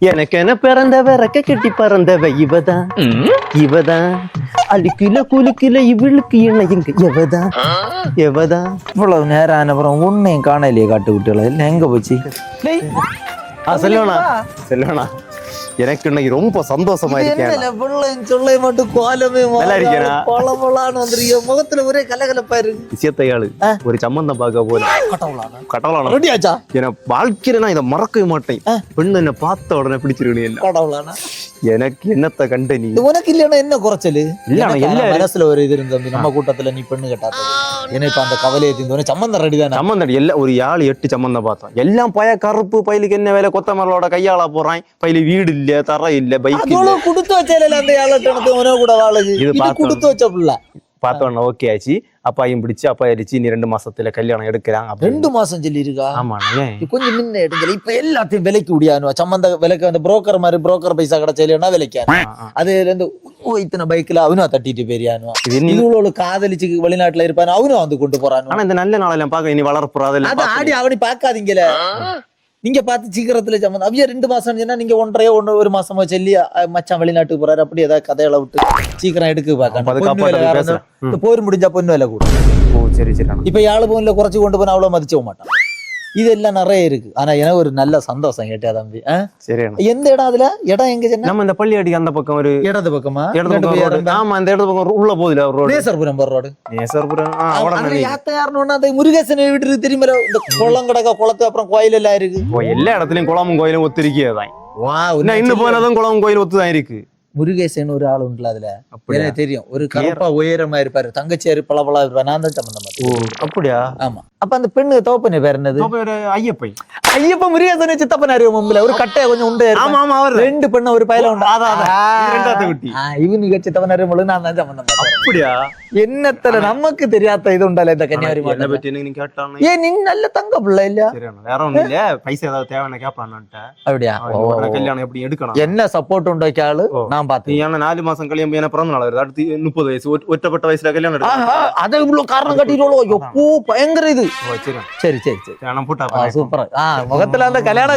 எனக்கு என்ன பிறந்தவ ரெக்க கட்டி பறந்தவ இவதான் இவதான் அழுக்கில குலுக்கில இவளுக்கு என்ன எங்க எவதான் இவ்வளவு நேரம் ஆனப்புறம் உன்னையும் காணலையே காட்டு விட்டுல இல்லை எங்க போச்சு? செல்வனா எனக்கு இன்னைக்கு ரொம்ப சந்தோஷமா இருக்கேன். சொல்ல மட்டும் கோலமே நல்லா இருக்கேனா? முகத்துல ஒரே கலகலப்பா இருக்கு. விஷயத்தையாளு ஒரு சம்பந்தம் பார்க்க போல கடவுளானா என வாழ்க்கையில நான் இதை மறக்கவே மாட்டேன். பெண்ணு என்ன பார்த்த உடனே பிடிச்சிருக்கேன். எனக்கு என்னத்த கண்ட நீ உனக்கு இல்லைன்னா என்ன குறைச்சலு இல்ல எல்லா மனசுல ஒரு இது இருந்த நம்ம கூட்டத்துல நீ பெண்ணு கேட்டாத எனக்கு அந்த கவலையை தீர்ந்தோடனே சம்பந்தம் ரெடி தான். சம்பந்தம் எல்லாம் ஒரு 7-8 சம்பந்தம் பார்த்தோம். எல்லாம் பய கருப்பு பயிலுக்கு என்ன வேலை கொத்தமரோட கையாள போறான். பயிலு வீடு இல்ல தர இல்ல பைக் இல்ல கொடுத்து வச்சேல அந்த 7-8 உன கூட வாழகு இது கொடுத்து வச்ச புள்ள பார்த்தோன்னா ஓகே ஆச்சு. அப்பாயும் பிடிச்சு அப்பா அடிச்சு நீ 2 மாசத்துல கல்யாணம் எடுக்கிறாங்க. 2 மாசம் சொல்லி இருக்கா? ஆமா கொஞ்சம் முன்ன எடுக்கல. இப்ப எல்லாத்தையும் விலைக்கு முடியாது. சம்பந்த விலைக்கு அந்த புரோக்கர் மாதிரி புரோக்கர் பைசா கிடைச்சா விலைக்கு அதுல இருந்து இத்தனை பைக்ல அவனும் தட்டிட்டு போயிருயானு. இவ்வளவு காதலிச்சு வெளிநாட்டுல இருப்பானு அவனும் வந்து கொண்டு போறானு. ஆனா இந்த நல்ல நாளெல்லாம் பாக்க இனி வளரப்போறாது. அது ஆடி அவனி பாக்காதீங்களே. நீங்க பார்த்து சீக்கிரத்துல சம்பந்தம் அவிய 2 மாசம் சொன்னா நீங்க 1.5 மாசமா சொல்லி மச்சான் வெளிநாட்டுக்கு போறாரு அப்படி ஏதாவது கதையில விட்டு சீக்கிரம் எடுக்க பாக்க போர் முடிஞ்சா பொண்ணு விலை கூட. ஓ சரி சரி. இப்ப 7 பவுன்ல குறைச்சு கொண்டு போனா அவ்வளவு மதிச்ச மாட்டான். இதெல்லாம் நிறைய இருக்கு. ஆனா எனக்கு ஒரு நல்ல சந்தோஷம் கேட்டா தம்பி. சரி எந்த இடம் அதுல இடம் எங்க சொன்னா நம்ம இந்த பள்ளியாடிக்கு அந்த பக்கம் ஒரு இடது பக்கமா? ஆமா அந்த இடது பக்கம் உள்ள போகுதுல ரோடு. நேசர்புரம் போற ரோடு. நேசர்புரம் யாருன்னா அந்த முருகேசன் வீட்டு தெரியுமா? இந்த குளம் கிடக்க குளத்து அப்புறம் கோயில் எல்லாம் இருக்கு. எல்லா இடத்துலயும் குளமும் கோயிலும் ஒத்திருக்கேதான். இன்னும் போனதும் குளமும் கோயில் ஒத்துதான் இருக்கு. முருகேசன் ஒரு ஆள் உண்டுல அதுல எனக்கு தெரியும். ஒரு கருப்பா உயரமா இருப்பாரு. தங்கச்சியாரு பளபளா இருப்பாரு. நான் தான் சம்பந்தம். அப்படியா? ஆமா. அப்ப அந்த பெண்ணு தோப்பனே பேர் என்னது? ஐயப்பன். ஐயப்ப முருகேசன் சித்தப்பன் அறிவு மும்பில ஒரு கட்டைய கொஞ்சம் உண்டு. ஆமா ஆமா. அவர் 2 பெண்ணு ஒரு பையல உண்டு. இவனுக்கு சித்தப்பன் அறிவு முழு நான் தான் சம்பந்தம். அப்படியா? என்னத்துல நமக்கு தெரியாத இது உண்டால இந்த கன்னியாகுமரி என்ன பத்தி நீ கேட்டானே. ஏன் நீ நல்ல தங்க பிள்ளை இல்ல? வேற ஒண்ணும் இல்ல. பைசா ஏதாவது தேவைன்னு கேட்பான்னுட்ட. அப்படியா? கல்யாணம் எப்படி எடுக்கணும் என்ன சப்போர்ட் உண்டோ கேளு. நான் பார்த்தேன். ஏன்னா 4 மாசம் கல்யாணம் என்ன பிறந்த நாள் வருது. அடுத்து 30 வயசு ஒற்றப்பட்ட வயசுல கல்யாணம் எடுக்கணும். அதை இவ்வளவு காரணம் கட்டிடுவோம். எப்போ பயங்கர இது. சரி சரி சரி. சூப்பர். முகத்துல அந்த கல்யாண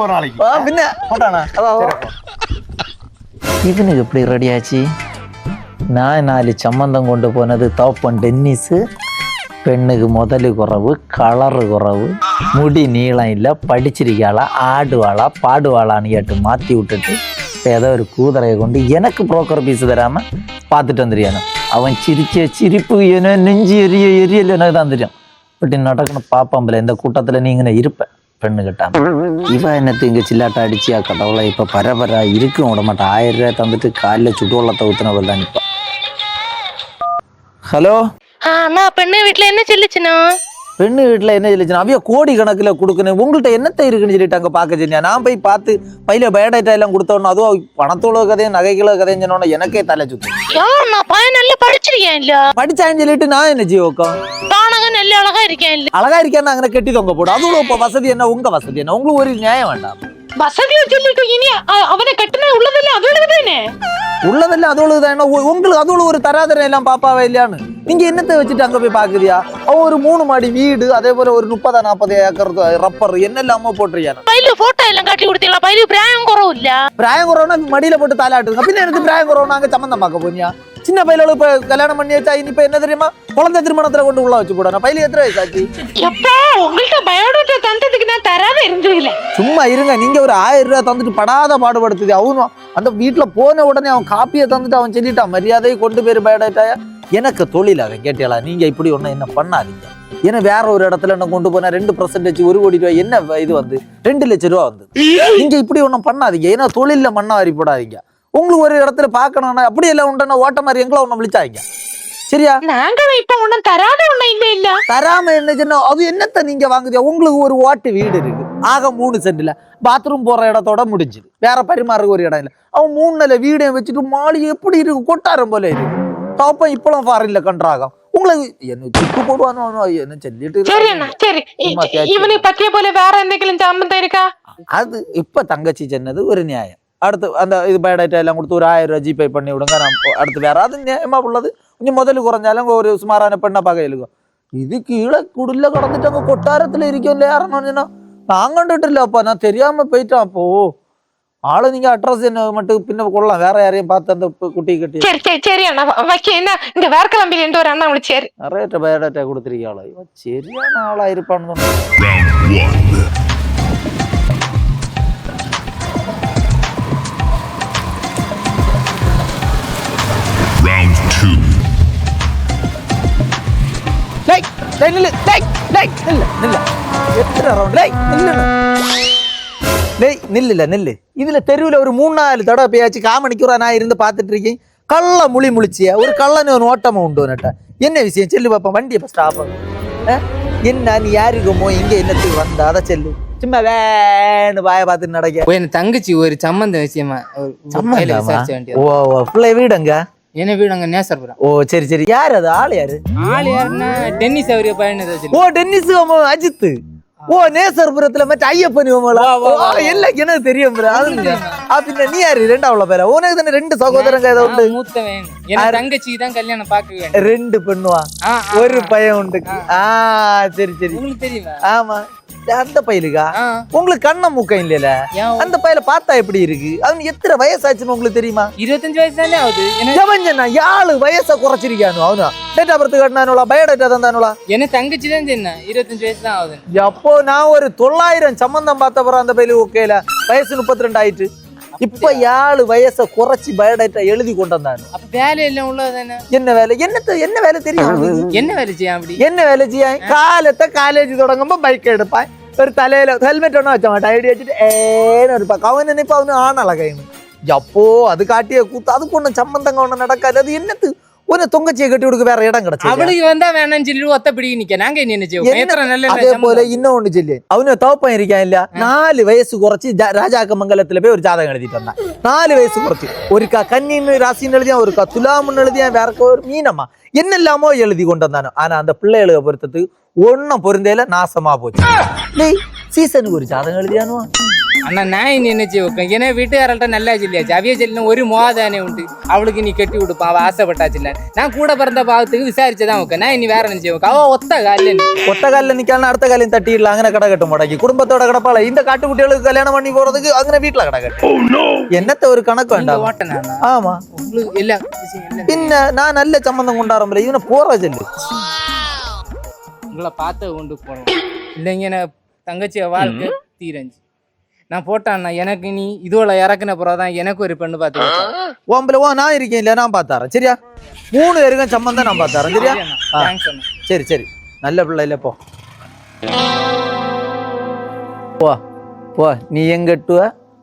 ஒரு நாளைக்கு இவனுக்கு எப்படி ரெடி ஆச்சு? நான் 4 சம்பந்தம் கொண்டு போனது தோப்பன் டென்னிஸ். பெண்ணுக்கு முதலு குறவு, கலரு குறவு, முடி நீளம் இல்லை, படிச்சிருக்காளா, ஆடுவாளா, பாடுவாளான்னு கேட்டு மாற்றி விட்டுட்டு ஏதோ ஒரு கூதரையை கொண்டு எனக்கு புரோக்கர் பீஸ் தராம பார்த்துட்டு வந்துருக்கானு. அவன் சிரிச்ச சிரிப்பு ஏன்னா நெஞ்சு எரியல எனக்கு தான் தெரியும். பட் நடக்கணும் பாப்பாம்பல இந்த கூட்டத்துல நீங்க இருப்ப பெண்ணு கட்டாம இவ என்னத்து இங்க சில்லாட்ட அடிச்சியா கடவுளை இப்ப பரபரா இருக்கும் விட மாட்டேன். 1000 ரூபாய் தந்துட்டு காலில் சுடுவள்ளத்தை ஊத்துனவர் தான் நிப்பா. ஹலோ பெண்ணு வீட்டுல என்ன சொல்லிச்சுனா? பெண்ணு வீட்டுல என்ன சொல்லிச்சுனா அவைய கோடி கணக்குல கொடுக்கணும். உங்கள்கிட்ட என்னத்த இருக்குன்னு சொல்லிட்டாங்க பாக்க சொன்னியா. நான் போய் பார்த்து பையில பயோடேட்டா எல்லாம் கொடுத்தோன்னா அதுவும் பணத்தோட கதையும் நகைகள கதையும் சொன்னோன்னா எனக்கே தலை சுத்து. படிச்சான்னு சொல்லிட்டு நான் என்ன ஜீவக்கம் அழகா இருக்கேன் அழகா இருக்கேன்னு அங்கே கெட்டி தொங்க போடும். அதுவும் இப்ப வசதி என்ன உங்க வசதி என்ன? உங்களுக்கு ஒரு நியாயம் வேண்டாம். வசதியை சொல்லிட்டு இனி அவனை கட்டுன உள்ளதில்ல அதுதானே உள்ளதில்ல அதுதான். உங்களுக்கு அதுல ஒரு தராதரம் எல்லாம் பாப்பாவே இல்லையான்னு நீங்க என்னத்தை வச்சுட்டு அங்க போய் பாக்குறியா? அவன் ஒரு 3 மாடி வீடு அதே போல ஒரு 30-40 ஏக்கர் ரப்பர் என்னெல்லாமோ போட்டுருக்கான். பையில போட்டோ எல்லாம் காட்டி கொடுத்தீங்களா? பையில பிராயம் குறவு இல்ல. பிராயம் குறவுனா மடியில போட்டு தாலாட்டுங்க. பின்ன எனக்கு பிராயம் குறவு நாங்க சம்பந்தம் பார்க்க போனியா? சின்ன பையில இப்ப கல்யாணம் பண்ணி வச்சா இனி இப்ப என்ன தெரியுமா? குழந்தை திருமணத்துல கொண்டு உள்ள வச்சு போடணும். பையில எத்தனை வயசாச்சு? உங்கள்கிட்ட பயோடேட்டா தந்ததுக்கு நான் தராத இருந்ததில்ல. சும்மா இருங்க. நீங்க ஒரு 1000 ரூபாய் தந்துட்டு படாத பாடுபடுத்துது. அவனும் அந்த வீட்டுல போன உடனே அவன் காப்பியை தந்துட்டு அவன் சொல்லிட்டான் மரியாதையை கொண்டு போய் பயோடேட்டாயா. எனக்கு தொழிலாக கேட்டியாளா நீங்க இப்படி ஒண்ணு என்ன பண்ணாதீங்க. ஏன்னா வேற ஒரு இடத்துல என்ன கொண்டு போனா 2% 1 கோடி ரூபாய் என்ன இது வந்து 2 லட்சம் ரூபா வந்து. நீங்க இப்படி ஒண்ணும் பண்ணாதீங்க. ஏன்னா தொழில மண்ணாரி போடாதீங்க. உங்களுக்கு ஒரு இடத்துல பாக்கணும்னா அப்படி எல்லாம் உண்டா ஓட்ட மாதிரி எங்களை ஒண்ணு விழிச்சாங்க. சரியா? நாங்க இப்ப ஒண்ணும் தராத ஒண்ணு இல்ல தராம என்ன சொன்னா அது என்னத்த நீங்க வாங்குதியா? உங்களுக்கு ஒரு ஓட்டு வீடு இருக்கு ஆக 3 சென்ட்ல பாத்ரூம் போற இடத்தோட முடிஞ்சுது. வேற பரிமாறுக்கு ஒரு இடம் இல்ல. அவன் 3 நிலை வீடையும் வச்சுட்டு மாளிகை எப்படி இருக்கு கொட்டாரம் போல இருக்கு. தோப்பம் இப்பெல்லாம் ஃபாரின்ல கண்றாகும். உங்களுக்கு என்ன சிப்பு போடுவானோ என்ன சொல்லிட்டு இவனை பற்றிய போல வேற എന്തെങ്കിലും சம்பந்தம் இருக்கா? அது இப்ப தங்கச்சி சொன்னது ஒரு நியாயம். அடுத்து அந்த இது பயோடேட்டா எல்லாம் கொடுத்து ஒரு 1000 ரூபாய் ஜிபே பண்ணி விடுங்க. நான் அடுத்து வேற அது நியாயமா உள்ளது. கொஞ்சம் முதல்ல குறைஞ்சாலும் ஒரு சுமாரான பெண்ணா பார்க்க இருக்கும். இது கீழே குடில கடந்துட்டு அங்க கொட்டாரத்துல இருக்கோம் இல்லையா? நான் கண்டுட்டு இல்லப்பா, நான் தெரியாம போயிட்டான். அப்போ ஆளு நீங்க அட்ரஸ் என்ன மட்டும் பின்ன கொள்ளலாம், வேற யாரையும் பார்த்து அந்த குட்டி கட்டி. சரி சரி சரி அண்ணா வைக்க என்ன இங்க வேற கிளம்பில இருந்து ஒரு அண்ணா விളിச்சேரு நிறைய பயோடேட்டா கொடுத்துருக்கீங்களா? இவன் சரியான ஆளா இருப்பான்னு நில்லு. இதுல தெருவில் ஒரு 3-4 தடவை பேயாச்சு காமணிக்குறா நான் இருந்து பார்த்துட்டு இருக்கேன். கள்ள முழிச்சிய ஒரு கள்ளன்னு ஒரு ஓட்டமா உண்டு நட்ட. என்ன விஷயம் செல்லு பாப்பா, வண்டியை ஃபர்ஸ்ட் ஆஃப் பண்ணு. என்ன நீ யாருக்குமோ இங்க என்னத்துக்கு வந்த அதை செல்லு. சும்மா வேணு வாய பார்த்துட்டு நடக்க. என் தங்கச்சி ஒரு சம்பந்த விஷயமா பிள்ளை வீடுங்க. என்ன வீடு அங்க நேசர்புரம். ஓ சரி சரி. யாரு அது? ஆள் யாருன்னா டென்னிஸ் அவரிய பையன். ஓ டென்னிஸ் அஜித். ஓ நேசர்புரத்துல மற்ற ஐயப்பன் எல்லாம் எனக்கு தெரியும். பின்ன நீ யாரு? ரெண்டாவது பேர உனக்கு தானே 2 சகோதரங்க ஏதோ உண்டு. மூத்தவன் தங்கச்சி தான் கல்யாணம் பாக்குவேன். 2 பெண்ணுவா ஒரு பையன் உண்டு. சரி சரி. உங்களுக்கு தெரியுமா? ஆமா. அந்த பையலுக்கா? உங்களுக்கு கண்ண மூக்கம் இல்லையில? அந்த பையல பார்த்தா எப்படி இருக்கு? அவன் எத்தனை வயசாச்சுன்னு உங்களுக்கு தெரியுமா? 25 வயசு தானே ஆகுது. யாழு வயசை குறைச்சிருக்கானு அவனா? டேட் ஆஃப் பர்த் கட்டினானுங்களா? பயோடேட்டா தந்தானுங்களா? என்ன தங்கச்சி தான் என்ன 25 வயசு தான் ஆகுது. அப்போ நான் ஒரு 900 சம்பந்தம் பார்த்த பிறகு அந்த பையலு ஓகேல வயசு 32 ஆயிட்டு. இப்ப 7 வயசை குறைச்சி பயோடேட்டா எழுதி கொண்டு வந்தானு. அப்ப வேலை எல்லாம் உள்ளதானே? என்ன வேலை? என்ன வேலை தெரியும்? என்ன வேலை செய்ய? அப்படி என்ன வேலை செய்ய? காலத்தை காலேஜ் தொடங்கும்போ பைக் எடுப்பான், ஒரு தலையில ஹெல்மெட் ஒன்றும் வச்ச மாட்டான், ஐடி வச்சுட்டு ஏன்னு இருப்பான். அவன் நினைப்பா அவனு ஆனால கைன்னு. அப்போ அது காட்டிய கூத்து, அதுக்கு ஒன்றும் சம்பந்தங்க ஒன்றும் நடக்காது. அது என்னத்து ஒரு தொங்கச்சியை கட்டி கொடுக்க வேற இடம் கிடைச்சு அவளுக்கு வந்தா வேணாம்னு சொல்லி ஒத்த பிடி நிக்க. நாங்க என்ன அதே போல இன்னொன்னு சொல்லி அவனு தவப்பம் இருக்கான் இல்ல, 4 வயசு குறைச்சி ராஜாக்கமங்கலத்துல போய் ஒரு ஜாதகம் எழுதிட்டு வந்தான். 4 வயசு குறைச்சி ஒருக்கா கன்னின்னு ராசின்னு எழுதியான், ஒருக்கா துலாமுன்னு எழுதியான், வேற ஒரு மீனம்மா என்னெல்லாமோ எழுதி கொண்டு வந்தானோ. ஆனா அந்த பிள்ளைகளுக்கு பொறுத்தது ஒன்னும் பொருந்தையில நாசமா போச்சு. சீசனுக்கு ஒரு ஜாதகம் எழுதியானோ. அண்ணா நான் என்ன செய்வேன்? ஏன்னா வீட்டுக்காரர்கிட்ட நல்லா சொல்லியாச்சு. அவிய சொல்லின ஒரு மோதானே உண்டு, அவளுக்கு நீ கட்டி கொடுப்பான், அவ ஆசைப்பட்டாச்சு இல்ல. நான் கூட பிறந்த பாவத்துக்கு விசாரிச்சுதான் வைக்க. நான் இனி வேற நினைச்சு அவ ஒத்த காலில் நிக்கலாம், அடுத்த காலையும் தட்டிடலாம். அங்கே கடை கட்ட மாட்டாக்கி குடும்பத்தோட கிடப்பால இந்த காட்டுக்குட்டிகளுக்கு கல்யாணம் பண்ணி போறதுக்கு அங்கே வீட்டுல கடை கட்டும். என்னத்த ஒரு கணக்கு வேண்டாம். ஓட்டனா? ஆமா இல்ல பின்ன நான் நல்ல சம்பந்தம் கொண்டாடுறேன். இவனை போற சொல்லு, உங்களை பார்த்த கொண்டு போறோம் இல்லைங்க. தங்கச்சிய வாழ்க்கை தீரஞ்சு நான் போட்டான்னா எனக்கு நீ இதோட இறக்குன பிறகுதான் எனக்கு ஒரு பெண்ணு பார்த்து ஓம்பல நான் இருக்கேன் இல்ல, நான் பார்த்தாரேன் சரியா. 3 பேருக்கும் சம்பந்தம் நான் பார்த்தாரேன் சரியா. சரி சரி நல்ல பிள்ளை இல்ல. போ போ நீ எங்கட்டுவ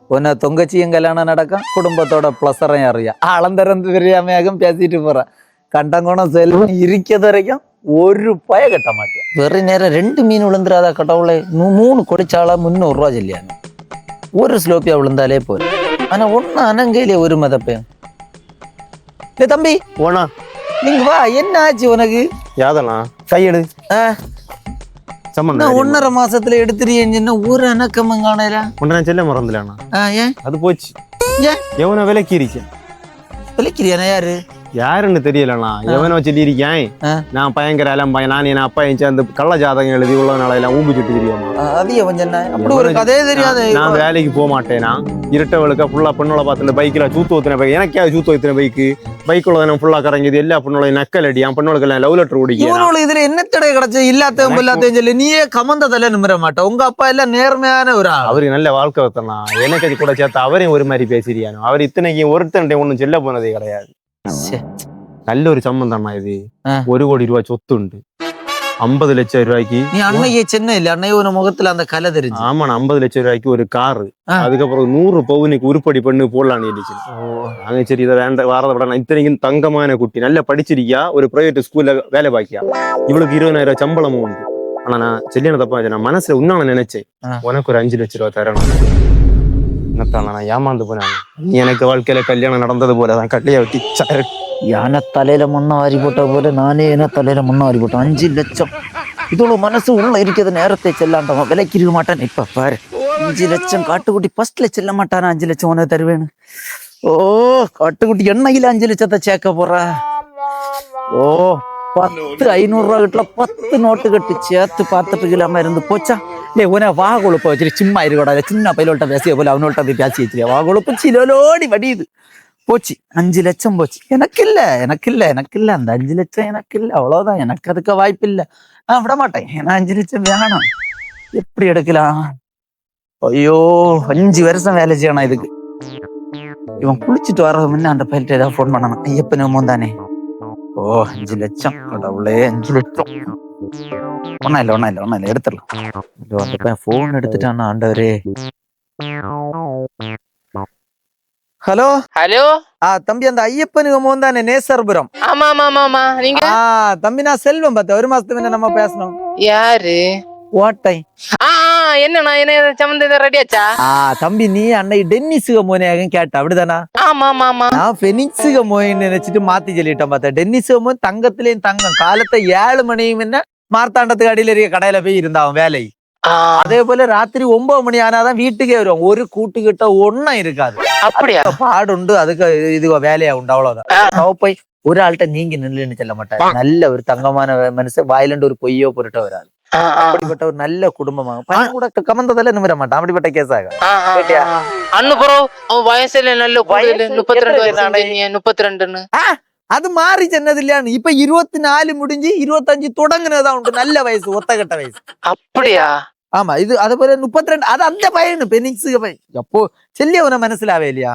உன்னை தொங்கச்சி எங்க கல்யாணம் நடக்கும், குடும்பத்தோட பிளஸரையும் அறியா அளந்தரந்து தெரியாமையாகவும் பேசிட்டு போறேன். கண்டங்கோணம் செல்வம் இருக்கிறது வரைக்கும் ஒரு பய கட்ட மாட்டேன். வெற நேரம் 2 மீன் விழுந்துடாதா கடவுளை. 3 கொடிச்சாளா 300 ரூபா சொல்லியாங்க. ஒரு ஸ்லோப்பியா விழுந்தாலே போதும். ஆனா ஒண்ணு அனங்கையிலே ஒரு மதப்பேன். தம்பி போனா நீங்க வா. என்ன ஆச்சு உனக்கு? யாதனா கையெடு சம்பந்தம் 1.5 மாசத்துல எடுத்துறீன்னு ஒரு அணக்கமும் காணல. உன்னை நான் செல்ல மறந்துலண்ணா. ஏன் அது போச்சு. எவனை விலைக்கு இருக்கேன்? விலைக்கிறியானா? யாருன்னு தெரியலண்ணா. எவனோ சொல்லியிருக்கேன் நான் பயங்கர எல்லாம் பையன், நான் என் அப்பா என் சேர்ந்து கள்ள ஜாதகம் எழுதி உள்ள நாளையெல்லாம் ஊம்பு சுட்டு தெரியுமா? அது அப்படி ஒரு கதையே தெரியாது. நான் வேலைக்கு போக மாட்டேனா, இருட்டவளுக்கு ஃபுல்லா பெண்ணோட பார்த்து பைக்கில் சூத்து ஊத்தின பைக், எனக்கே சூத்து ஊத்தின பைக்குள்ள தானே ஃபுல்லா கரைஞ்சது. எல்லா பெண்ணோட நக்கல் அடி, என் பெண்ணோளுக்கு எல்லாம் லவ் லெட்டர் ஓடிக்கும். இதுல என்ன தடை கிடைச்சு? இல்லாத்தையும் இல்லாத்தையும் சொல்லி நீயே கமந்ததில்ல நிமிர மாட்டேன். உங்க அப்பா எல்லாம் நேர்மையான ஒரு ஆள். அவருக்கு நல்ல வாழ்க்கை வைத்தனா. எனக்கு அது கூட சேர்த்து அவரையும் ஒரு மாதிரி பேசிறியானோ. அவர் இத்தனைக்கு ஒருத்தன்டே ஒன்றும் சொல்ல போனதே கிடையாது. நல்ல ஒரு சம்பந்தமா இது. 1 கோடி ரூபாய் சொத்து உண்டு, 50 லட்சம் ரூபாய்க்கு. நீ அன்னையே சின்ன இல்ல, அன்னைய ஒரு முகத்துல அந்த கலை தெரிஞ்சு. ஆமா 50 லட்சம் ரூபாய்க்கு ஒரு காரு, அதுக்கப்புறம் 100 பவுனுக்கு உருப்படி பண்ணு போடலான்னு இருந்துச்சு. நாங்க சரி இதை வேண்ட வாரத விட இத்தனைக்கும் தங்கமான குட்டி, நல்லா படிச்சிருக்கியா, ஒரு பிரைவேட் ஸ்கூல்ல வேலை பாக்கியா, இவளுக்கு 20,000 சம்பளமும் உண்டு. ஆனா நான் செல்லியான தப்பா நான் மனசுல உன்னால நினைச்சேன் உனக்கு ஒரு 5 லட்சம் ரூபாய் தரணும். என்னத்தான நான் ஏமாந்து போனேன். நீ எனக்கு வாழ்க்கையில கல்யாணம் நடந்தது போலதான் கல்லைய வெட்டி யானை தலையில மண்ணை வாரி போட்ட போல நானே என்ன தலையில மண்ணை வாரி போட்டேன். 5 லட்சம் இதோட மனசு உள்ள இருக்கிறது. நேரத்தை செல்லாண்டவன் விலைக்கு மாட்டான். இப்ப பாரு 5 லட்சம் காட்டுக்குட்டி ஃபர்ஸ்ட்ல செல்ல மாட்டானா? 5 லட்சம் உனக்கு தருவேன்னு. ஓ காட்டுக்குட்டி எண்ணெயில 5 லட்சத்தை சேர்க்க போறா. ஓ 10 500 ரூபா கிட்ட 10 நோட்டு கட்டு சேர்த்து பார்த்துட்டு இல்லாம இருந்து போச்சா. இல்ல உன வா கொழுப்ப வச்சுட்டு சும்மா இருக்கக்கூடாது. சின்ன பையலோட்ட பேசிய போல அவனோட்ட போய் பேசி வச்சிருக்கா. வா கொழுப்பு சிலோடி வடியுது. போச்சு 5 லட்சம் போச்சு. எனக்கு இல்ல அந்த 5 லட்சம் எனக்கு இல்ல. அவ்வளவுதான், எனக்கு அதுக்கு வாய்ப்பு இல்ல. நான் விட மாட்டேன். ஏன்னா 5 லட்சம் வேணாம். எப்படி எடுக்கலாம்? ஐயோ 5 வருஷம் வேலை செய்யணும் இதுக்கு. இவன் குளிச்சுட்டு வர்றது முன்ன அந்த பையன்ட்ட ஏதாவது போன் பண்ணணும். ஐயப்பன் தானே. ஓ 5 லட்சம் கடவுளே, 5 லட்சம். ஒன்னும் இல்ல எடுத்துடலாம். அந்த பையன் போன் எடுத்துட்டான்னா ஆண்டவரே. ஹலோ ஹலோ, தம்பி, அந்த ஐயப்பனுக்கு மோன் தானே, நேசர்புரம்? ஆமா ஆமா ஆமா ஆமா. நீங்க தம்பி நான் செல்வம் பார்த்தேன். 1 மாசத்துக்கு முன்ன நம்ம பேசணும். யாரு? ஓட்டை. என்னண்ணா, என்ன சம்மந்தம் ரெடியாச்சா? தம்பி நீ அன்னை டென்னிஸுக மோனையாக கேட்ட அப்படிதானா? ஆமா ஆமா ஆமா. நான் பெனிக்ஸுக மோயின்னு நினைச்சிட்டு மாத்தி சொல்லிட்டேன். பார்த்தேன் டென்னிஸுக மோன் தங்கத்திலேயும் தங்கம். காலத்தை 7 மணியும் என்ன மார்த்தாண்டத்துக்கு அடியில இருக்க கடையில போய் இருந்தான் வேலை. அதே போல ராத்திரி 9 மணி ஆனாதான் வீட்டுக்கே வருவான். ஒரு கூட்டுக்கிட்ட ஒன்னும் இருக்காது. அப்படியா? பாடுண்டு, அதுக்கு இது வேலையா உண்டு. அவ்வளவுதான். போய் ஒரு ஆள்கிட்ட நீங்க நில்லுன்னு சொல்ல மாட்டாங்க. நல்ல ஒரு தங்கமான மனுஷன், வாயிலண்டு ஒரு பொய்யோ பொருட்ட வராது. அப்படிப்பட்ட ஒரு நல்ல குடும்பமாக பையன் கூட கமந்ததால நிமிர மாட்டான். அப்படிப்பட்ட கேஸாக வயசுல நல்ல 32 அது மாறி சொன்னது இல்லையான்னு. இப்ப 24 முடிஞ்சு 25 தொடங்குனதான் உண்டு. நல்ல வயசு, ஒத்தகட்ட வயசு. அப்படியா? ஆமா, இது அது போல 32. அது அந்த பையனு பெனிக்ஸுக்கு பையன். அப்போ செல்லி அவனை மனசுலாவே இல்லையா?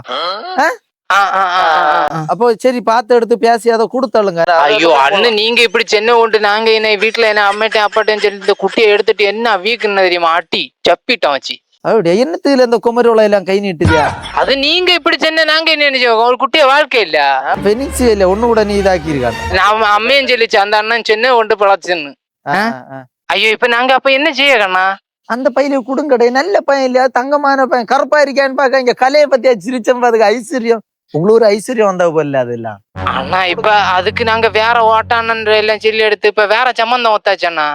அப்போ சரி பார்த்து எடுத்து பேசி அதை கொடுத்தாளுங்க. ஐயோ அண்ணன், நீங்க இப்படி சென்னை உண்டு. நாங்க என்ன வீட்டுல என்ன அம்மாட்டையும் அப்பாட்டையும் சொல்லி இந்த குட்டியை எடுத்துட்டு என்ன வீக்குன்னு தெரியுமா ஆட்டி சப்பிட்டான் வச்சு. அப்படியா? என்னத்துல இந்த குமரோல எல்லாம் கை நீட்டுதியா? அது நீங்க இப்படி சென்னை, நாங்க என்ன நினைச்சோம் ஒரு குட்டிய வாழ்க்கை இல்ல. பெனிக்ஸ் இல்ல ஒண்ணு கூட நீ இதாக்கி இருக்காங்க. நான் அம்மையும் சொல்லிச்சு அந்த அண்ணன் சென்னை கொண்டு பழச்சுன்னு. ஐயோ இப்ப நாங்க அப்ப என்ன செய்யக்கண்ணா? அந்த பையில குடுங்கடை. நல்ல பையன் இல்லையா? தங்கமான பையன். கருப்பா இருக்கான்னு பாக்க இங்க கலையை பத்தியா சிரிச்சம். அதுக்கு ஐஸ்வர்யம், உங்களுக்கு ஒரு ஐஸ்வர்யம் வந்த போல அது எல்லாம். அண்ணா இப்ப அதுக்கு நாங்க வேற ஓட்டானன்ற எல்லாம் சொல்லி எடுத்து இப்ப வேற சம்பந்தம் ஒத்தாச்சு அண்ணா.